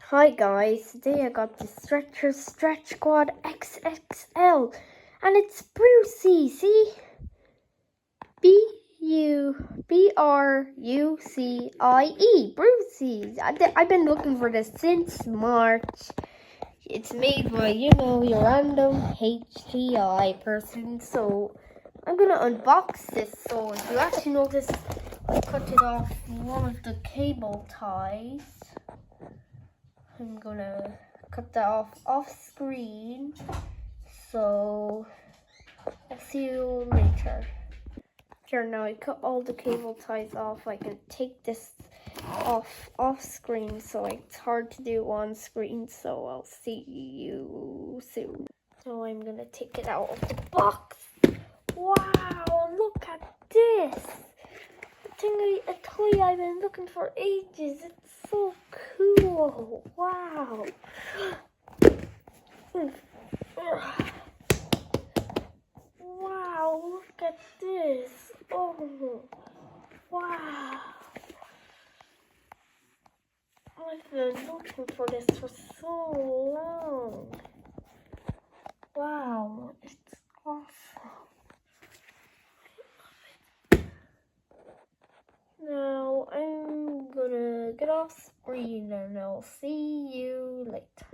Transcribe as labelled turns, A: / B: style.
A: Hi guys, today I got the Stretcherz Stretch Squad XXL and it's Brucey, see? B-U-B-R-U-C-I-E, Brucey. I've been looking for this since March. It's made by, your random HGI person, so I'm gonna unbox this. So if you actually notice, I cut it off one of the cable ties. I'm gonna cut that off screen, so I'll see you later. Here, now I cut all the cable ties off. I can take this off screen, so it's hard to do on screen, so I'll see you soon. So I'm gonna take it out of the box. Wow, look at this! A toy I've been looking for ages. It's so cool. Wow. Wow, look at this. Oh, wow. I've been looking for this for so long. Wow, it's awesome. Now I'm gonna get off screen and I'll see you later.